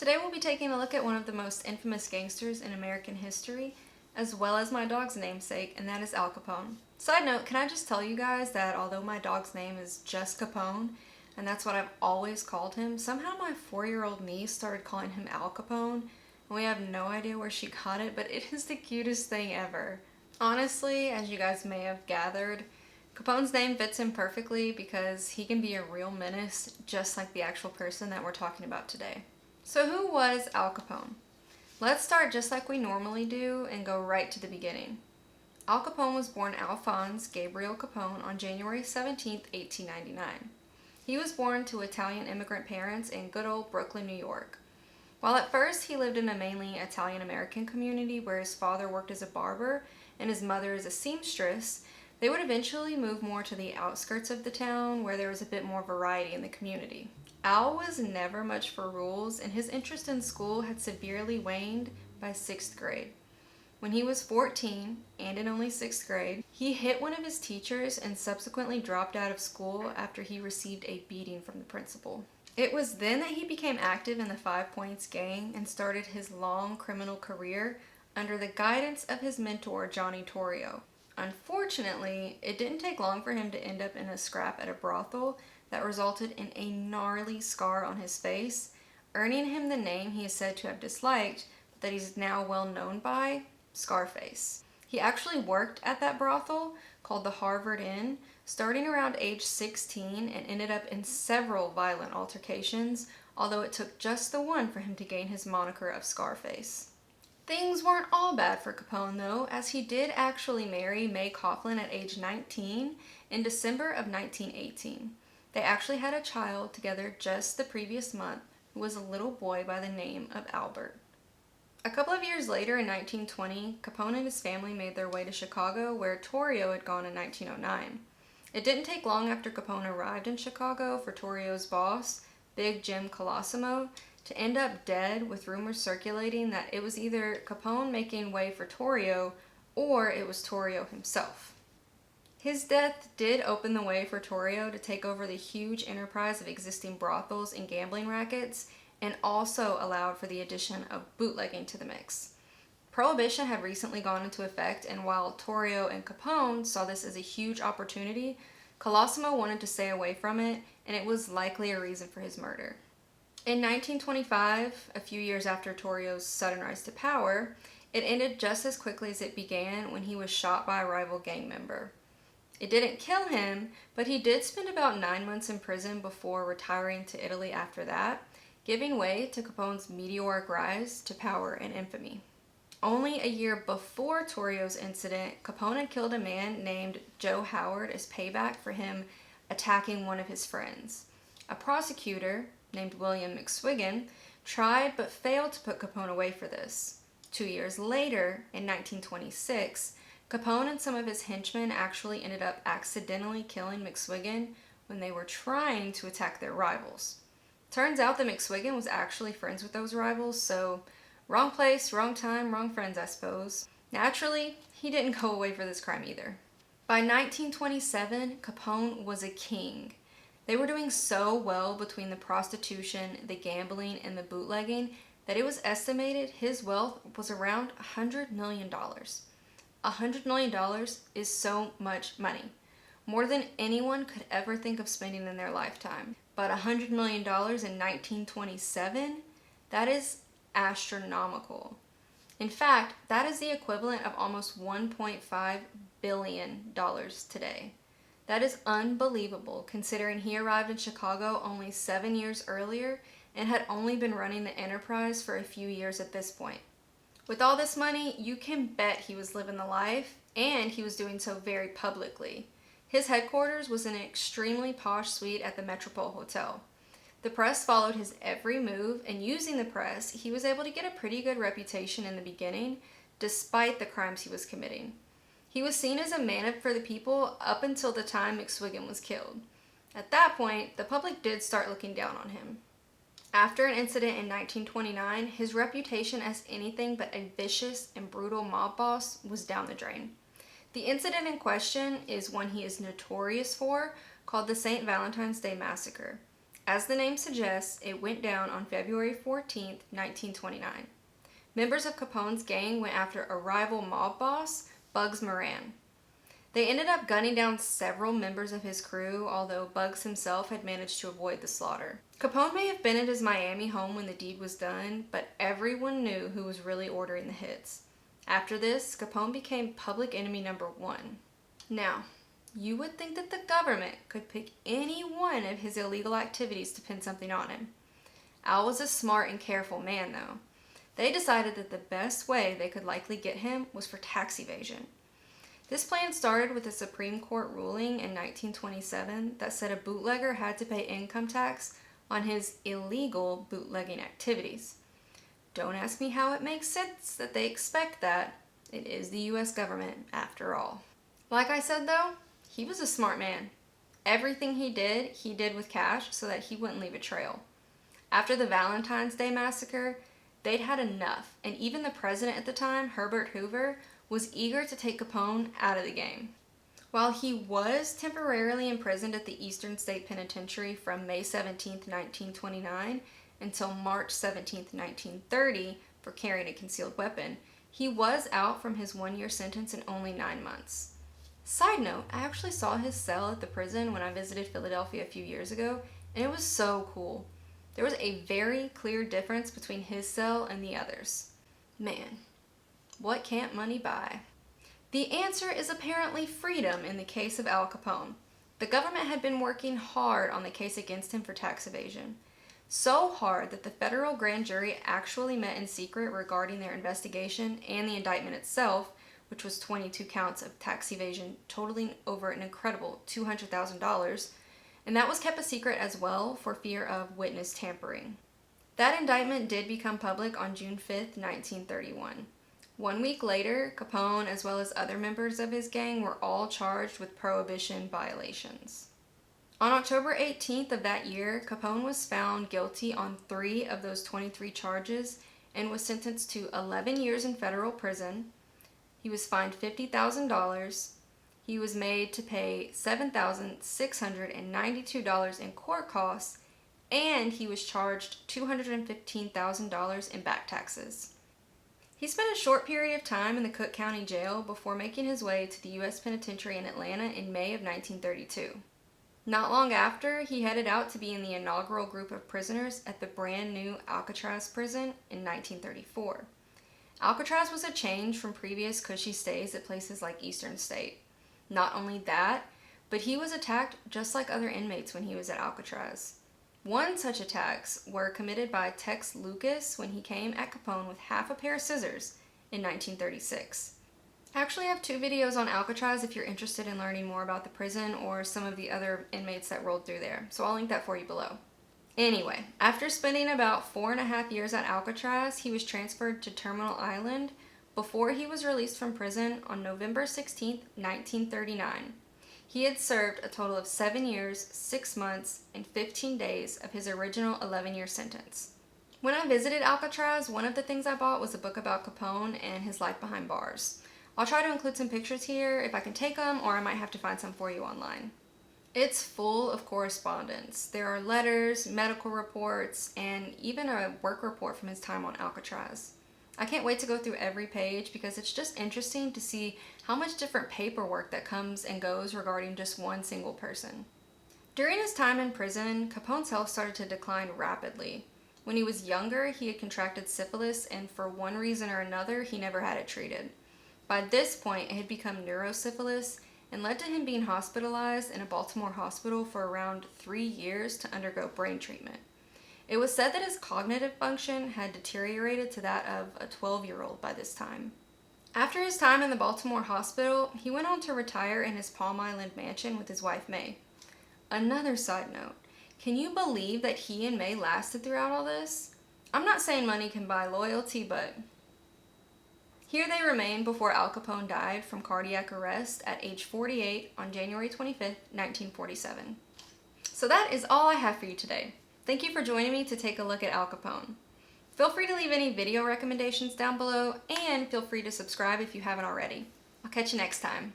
Today we'll be taking a look at one of the most infamous gangsters in American history, as well as my dog's namesake, and that is Al Capone. Side note, can I just tell you guys that although my dog's name is just Capone, and that's what I've always called him, somehow my 4-year-old niece started calling him Al Capone, and we have no idea where she got it, but it is the cutest thing ever. Honestly, as you guys may have gathered, Capone's name fits him perfectly because he can be a real menace, just like the actual person that we're talking about today. So who was Al Capone? Let's start just like we normally do and go right to the beginning. Al Capone was born Alphonse Gabriel Capone on January 17, 1899. He was born to Italian immigrant parents in good old Brooklyn, New York. While at first he lived in a mainly Italian-American community where his father worked as a barber and his mother as a seamstress, they would eventually move more to the outskirts of the town where there was a bit more variety in the community. Al was never much for rules, and his interest in school had severely waned by 6th grade. When he was 14, and in only 6th grade, he hit one of his teachers and subsequently dropped out of school after he received a beating from the principal. It was then that he became active in the 5 Points gang and started his long criminal career under the guidance of his mentor, Johnny Torrio. Unfortunately, it didn't take long for him to end up in a scrap at a brothel that resulted in a gnarly scar on his face, earning him the name he is said to have disliked, but that he's now well known by, Scarface. He actually worked at that brothel, called the Harvard Inn, starting around age 16 and ended up in several violent altercations, although it took just the one for him to gain his moniker of Scarface. Things weren't all bad for Capone though, as he did actually marry May Coughlin at age 19 in December of 1918. They actually had a child together just the previous month, who was a little boy by the name of Albert. A couple of years later in 1920, Capone and his family made their way to Chicago, where Torrio had gone in 1909. It didn't take long after Capone arrived in Chicago for Torrio's boss, Big Jim Colosimo, to end up dead, with rumors circulating that it was either Capone making way for Torrio or it was Torrio himself. His death did open the way for Torrio to take over the huge enterprise of existing brothels and gambling rackets, and also allowed for the addition of bootlegging to the mix. Prohibition had recently gone into effect, and while Torrio and Capone saw this as a huge opportunity, Colosimo wanted to stay away from it, and it was likely a reason for his murder. In 1925, a few years after Torrio's sudden rise to power, it ended just as quickly as it began when he was shot by a rival gang member. It didn't kill him, but he did spend about 9 months in prison before retiring to Italy after that, giving way to Capone's meteoric rise to power and infamy. Only a year before Torrio's incident, Capone had killed a man named Joe Howard as payback for him attacking one of his friends. A prosecutor, named William McSwiggan, tried but failed to put Capone away for this. 2 years later, in 1926, Capone and some of his henchmen actually ended up accidentally killing McSwiggan when they were trying to attack their rivals. Turns out that McSwiggan was actually friends with those rivals, so wrong place, wrong time, wrong friends, I suppose. Naturally, he didn't go away for this crime either. By 1927, Capone was a king. They were doing so well between the prostitution, the gambling, and the bootlegging that it was estimated his wealth was around $100 million. $100 million is so much money. More than anyone could ever think of spending in their lifetime. But $100 million in 1927? That is astronomical. In fact, that is the equivalent of almost $1.5 billion today. That is unbelievable, considering he arrived in Chicago only 7 years earlier and had only been running the enterprise for a few years at this point. With all this money, you can bet he was living the life, and he was doing so very publicly. His headquarters was in an extremely posh suite at the Metropole Hotel. The press followed his every move, and using the press, he was able to get a pretty good reputation in the beginning, despite the crimes he was committing. He was seen as a man up for the people up until the time McSwiggan was killed. At that point, the public did start looking down on him. After an incident in 1929, his reputation as anything but a vicious and brutal mob boss was down the drain. The incident in question is one he is notorious for, called the St. Valentine's Day Massacre. As the name suggests, it went down on February 14th, 1929. Members of Capone's gang went after a rival mob boss, Bugs Moran. They ended up gunning down several members of his crew, although Bugs himself had managed to avoid the slaughter. Capone may have been at his Miami home when the deed was done, but everyone knew who was really ordering the hits. After this, Capone became public enemy number one. Now, you would think that the government could pick any one of his illegal activities to pin something on him. Al was a smart and careful man, though. They decided that the best way they could likely get him was for tax evasion. This plan started with a Supreme Court ruling in 1927 that said a bootlegger had to pay income tax on his illegal bootlegging activities. Don't ask me how it makes sense that they expect that. It is the US government, after all. Like I said though, he was a smart man. Everything he did with cash so that he wouldn't leave a trail. After the Valentine's Day massacre, they'd had enough, and even the president at the time, Herbert Hoover, was eager to take Capone out of the game. While he was temporarily imprisoned at the Eastern State Penitentiary from May 17, 1929 until March 17, 1930 for carrying a concealed weapon, he was out from his one-year sentence in only 9 months. Side note, I actually saw his cell at the prison when I visited Philadelphia a few years ago, and it was so cool. There was a very clear difference between his cell and the others. Man, what can't money buy? The answer is apparently freedom in the case of Al Capone. The government had been working hard on the case against him for tax evasion. So hard that the federal grand jury actually met in secret regarding their investigation and the indictment itself, which was 22 counts of tax evasion totaling over an incredible $200,000, and that was kept a secret as well for fear of witness tampering. That indictment did become public on June 5th, 1931. 1 week later, Capone, as well as other members of his gang, were all charged with prohibition violations. On October 18th of that year, Capone was found guilty on 3 of those 23 charges and was sentenced to 11 years in federal prison. He was fined $50,000. He was made to pay $7,692 in court costs, and he was charged $215,000 in back taxes. He spent a short period of time in the Cook County Jail before making his way to the U.S. Penitentiary in Atlanta in May of 1932. Not long after, he headed out to be in the inaugural group of prisoners at the brand new Alcatraz prison in 1934. Alcatraz was a change from previous cushy stays at places like Eastern State. Not only that, but he was attacked just like other inmates when he was at Alcatraz. One such attacks were committed by Tex Lucas when he came at Capone with half a pair of scissors in 1936. I actually have 2 videos on Alcatraz if you're interested in learning more about the prison or some of the other inmates that rolled through there, so I'll link that for you below. Anyway, after spending about 4.5 years at Alcatraz, he was transferred to Terminal Island before he was released from prison on November 16, 1939. He had served a total of 7 years, 6 months, and 15 days of his original 11-year sentence. When I visited Alcatraz, one of the things I bought was a book about Capone and his life behind bars. I'll try to include some pictures here if I can take them, or I might have to find some for you online. It's full of correspondence. There are letters, medical reports, and even a work report from his time on Alcatraz. I can't wait to go through every page because it's just interesting to see how much different paperwork that comes and goes regarding just one single person. During his time in prison, Capone's health started to decline rapidly. When he was younger, he had contracted syphilis, and for one reason or another, he never had it treated. By this point, it had become neurosyphilis and led to him being hospitalized in a Baltimore hospital for around 3 years to undergo brain treatment. It was said that his cognitive function had deteriorated to that of a 12-year-old by this time. After his time in the Baltimore hospital, he went on to retire in his Palm Island mansion with his wife May. Another side note, can you believe that he and May lasted throughout all this? I'm not saying money can buy loyalty, but here they remained before Al Capone died from cardiac arrest at age 48 on January 25th, 1947. So that is all I have for you today. Thank you for joining me to take a look at Al Capone. Feel free to leave any video recommendations down below, and feel free to subscribe if you haven't already. I'll catch you next time.